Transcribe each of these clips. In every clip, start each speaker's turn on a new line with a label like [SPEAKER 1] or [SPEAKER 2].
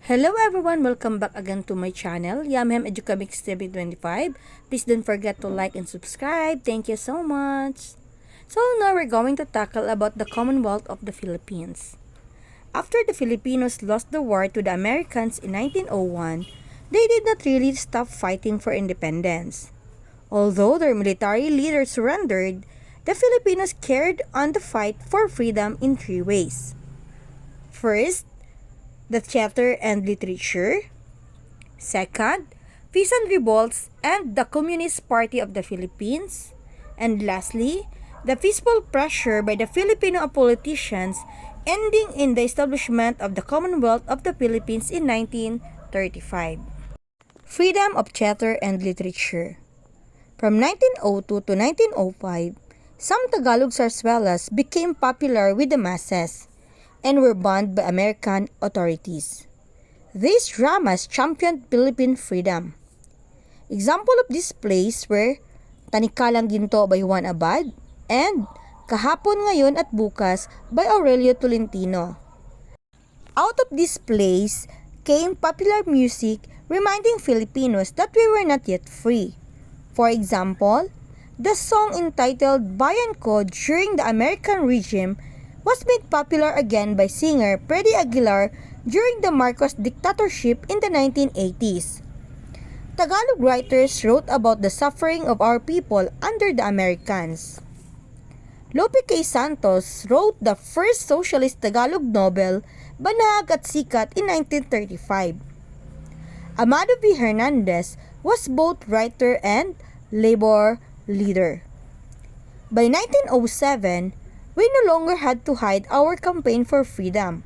[SPEAKER 1] Hello everyone! Welcome back again to my channel, Yamhem Educamix TV 25. Please don't forget to like and subscribe. Thank you so much! So now we're going to tackle about the Commonwealth of the Philippines. After the Filipinos lost the war to the Americans in 1901, they did not really stop fighting for independence. Although their military leaders surrendered, the Filipinos carried on the fight for freedom in three ways. First, the theater and literature. Second, peasant revolts and the Communist Party of the Philippines. And lastly, the peaceful pressure by the Filipino politicians ending in the establishment of the Commonwealth of the Philippines in 1935. Freedom of theater and literature. From 1902 to 1905, some Tagalog zarzuelas became popular with the masses and were banned by American authorities. These dramas championed Philippine freedom. Example of these plays were Tanikalang Ginto by Juan Abad and Kahapon Ngayon at Bukas by Aurelio Tolentino. Out of these plays came popular music reminding Filipinos that we were not yet free. For example, the song entitled Bayan Ko during the American regime was made popular again by singer Freddy Aguilar during the Marcos dictatorship in the 1980s. Tagalog writers wrote about the suffering of our people under the Americans. Lope K. Santos wrote the first socialist Tagalog novel, Banag at Sikat, in 1935. Amado V. Hernandez was both writer and labor leader. By 1907, we no longer had to hide our campaign for freedom.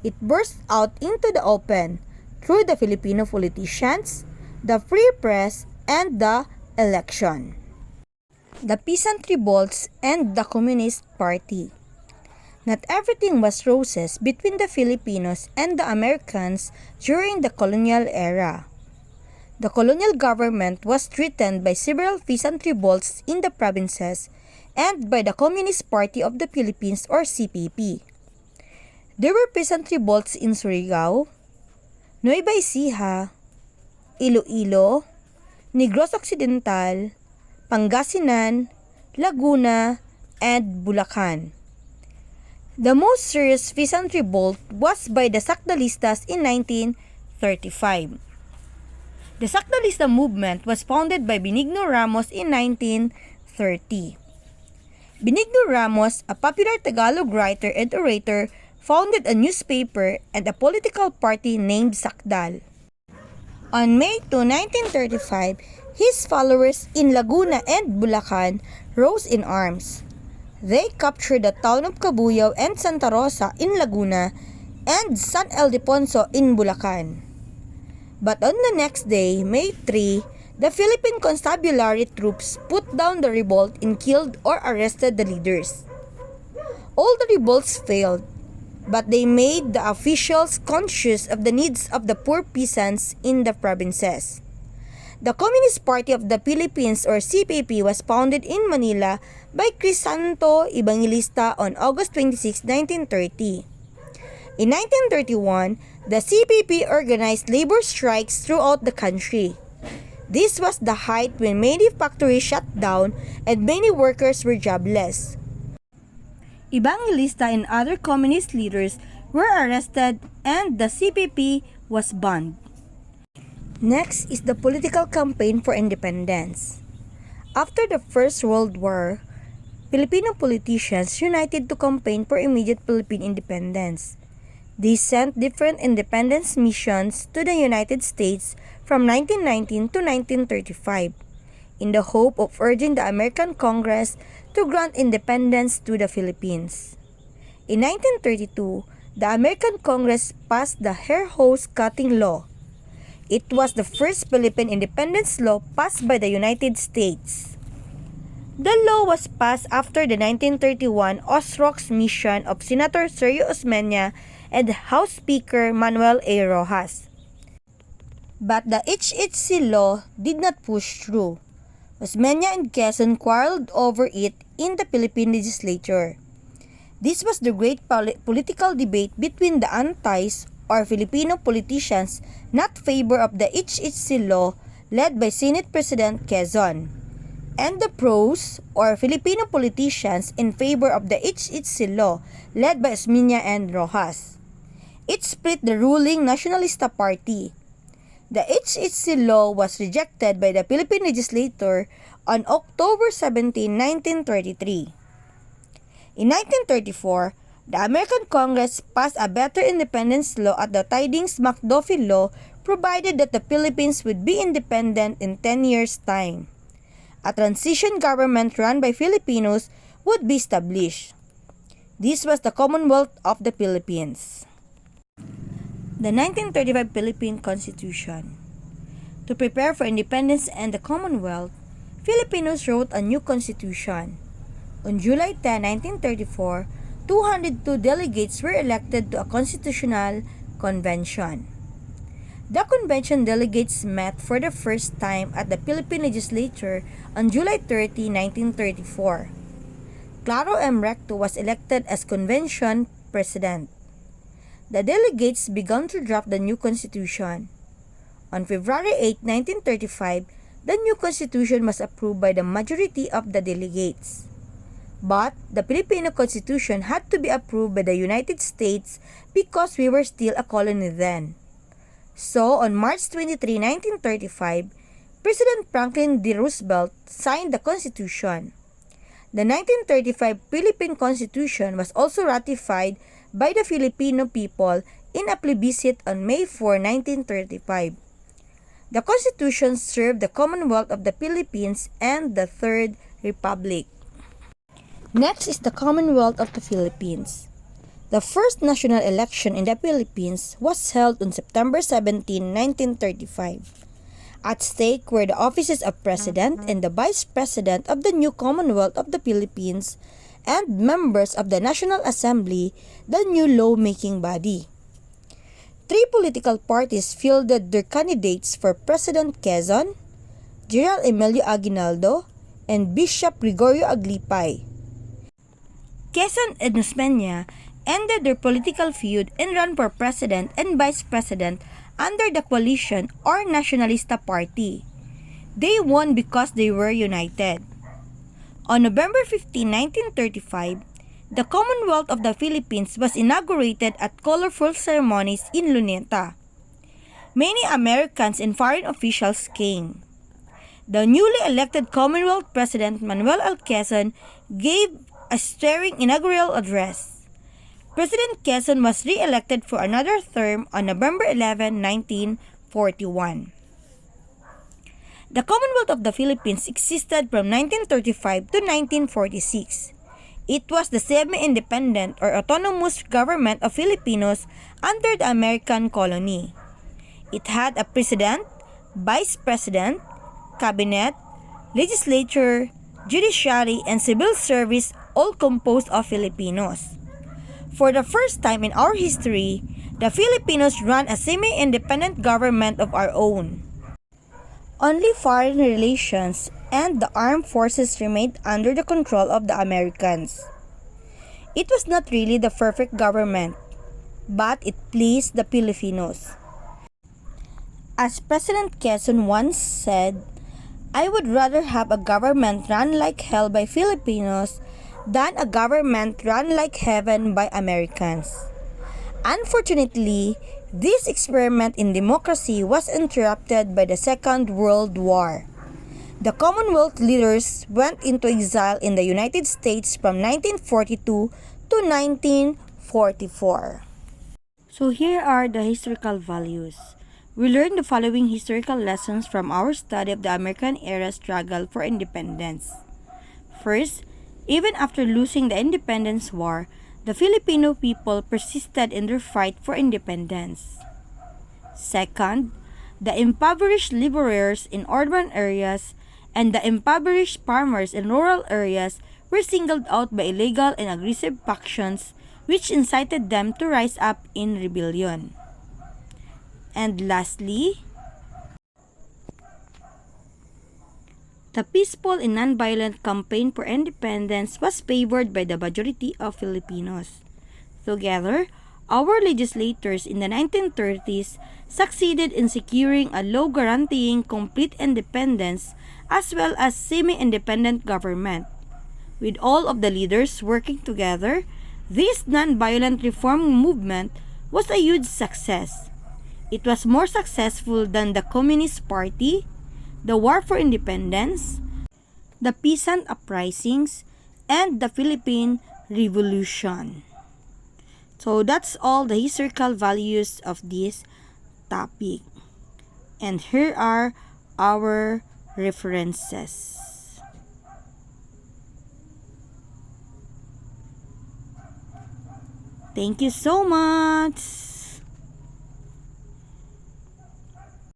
[SPEAKER 1] It burst out into the open through the Filipino politicians, the free press, and the election. The peasant revolts and the Communist Party. Not everything was roses between the Filipinos and the Americans during the colonial era. The colonial government was threatened by several peasant revolts in the provinces and by the Communist Party of the Philippines or CPP. There were peasant revolts in Surigao, Nueva Ecija, Iloilo, Negros Occidental, Pangasinan, Laguna, and Bulacan. The most serious peasant revolt was by the Sakdalistas in 1935. The Sakdalista movement was founded by Benigno Ramos in 1930. Benigno Ramos, a popular Tagalog writer and orator, founded a newspaper and a political party named Sakdal. On May 2, 1935, his followers in Laguna and Bulacan rose in arms. They captured the town of Cabuyao and Santa Rosa in Laguna and San Ildefonso in Bulacan. But on the next day, May 3, the Philippine constabulary troops put down the revolt and killed or arrested the leaders. All the revolts failed, but they made the officials conscious of the needs of the poor peasants in the provinces. The Communist Party of the Philippines or CPP was founded in Manila by Crisanto Evangelista on August 26, 1930. In 1931, the CPP organized labor strikes throughout the country. This was the height when many factories shut down and many workers were jobless. Evangelista and other communist leaders were arrested and the CPP was banned. Next is the political campaign for independence. After the First World War, Filipino politicians united to campaign for immediate Philippine independence. They sent different independence missions to the United States from 1919 to 1935 in the hope of urging the American Congress to grant independence to the Philippines. In 1932, the American Congress passed the hair hose cutting law. It was the first Philippine independence law passed by the United States. The law was passed after the 1931 Osrox mission of Senator Sergio Osmeña and House Speaker Manuel L. But the HHC law did not push through. Osmeña and Quezon quarreled over it in the Philippine legislature. This was the great political debate between the antis or Filipino politicians not favor of the HHC law led by Senate President Quezon, and the pros or Filipino politicians in favor of the HHC law led by Osmeña and Rojas. It split the ruling Nacionalista Party. The HHC law was rejected by the Philippine legislature on October 17, 1933. In 1934, the American Congress passed a better independence law at the Tidings-McDuffie Law provided that the Philippines would be independent in 10 years' time. A transition government run by Filipinos would be established. This was the Commonwealth of the Philippines. The 1935 Philippine Constitution. To prepare for independence and the Commonwealth, Filipinos wrote a new constitution. On July 10, 1934, 202 delegates were elected to a constitutional convention. The convention delegates met for the first time at the Philippine legislature on July 30, 1934. Claro M. Recto was elected as convention president. The delegates began to draft the new constitution. On February 8, 1935, the new constitution was approved by the majority of the delegates. But the Filipino Constitution had to be approved by the United States because we were still a colony then. So, on March 23, 1935, President Franklin D. Roosevelt signed the Constitution. The 1935 Philippine Constitution was also ratified by the Filipino people in a plebiscite on May 4, 1935. The Constitution served the Commonwealth of the Philippines and the Third Republic. Next is the Commonwealth of the Philippines. The first national election in the Philippines was held on September 17, 1935. At stake were the offices of President and the Vice President of the new Commonwealth of the Philippines and members of the National Assembly, the new lawmaking body. Three political parties fielded their candidates for President Quezon, General Emilio Aguinaldo, and Bishop Gregorio Aglipay. Quezon and Osmeña ended their political feud and ran for President and Vice President under the coalition or Nacionalista Party. They won because they were united. On November 15, 1935, the Commonwealth of the Philippines was inaugurated at colorful ceremonies in Luneta. Many Americans and foreign officials came. The newly elected Commonwealth President Manuel L. gave a stirring inaugural address. President Quezon was re-elected for another term on November 11, 1941. The Commonwealth of the Philippines existed from 1935 to 1946. It was the semi-independent or autonomous government of Filipinos under the American colony. It had a president, vice president, cabinet, legislature, judiciary, and civil service, all composed of Filipinos. For the first time in our history, the Filipinos ran a semi-independent government of our own. Only foreign relations and the armed forces remained under the control of the Americans. It was not really the perfect government, but it pleased the Filipinos. As President Quezon once said, "I would rather have a government run like hell by Filipinos than a government run like heaven by Americans." Unfortunately, this experiment in democracy was interrupted by the Second World War. The Commonwealth leaders went into exile in the United States from 1942 to 1944. So here are the historical values. We learned the following historical lessons from our study of the American era struggle for independence. First, even after losing the independence war, the Filipino people persisted in their fight for independence. Second, the impoverished laborers in urban areas and the impoverished farmers in rural areas were singled out by illegal and aggressive factions which incited them to rise up in rebellion. And lastly, the peaceful and nonviolent campaign for independence was favored by the majority of Filipinos. Together, Our legislators in the 1930s succeeded in securing a law guaranteeing complete independence as well as semi-independent government. With all of the leaders working together, this non-violent reform movement was a huge success. It was more successful than the Communist Party, the War for Independence, the peasant uprisings, and the Philippine Revolution. So that's all the historical values of this topic. And here are our references. Thank you so much.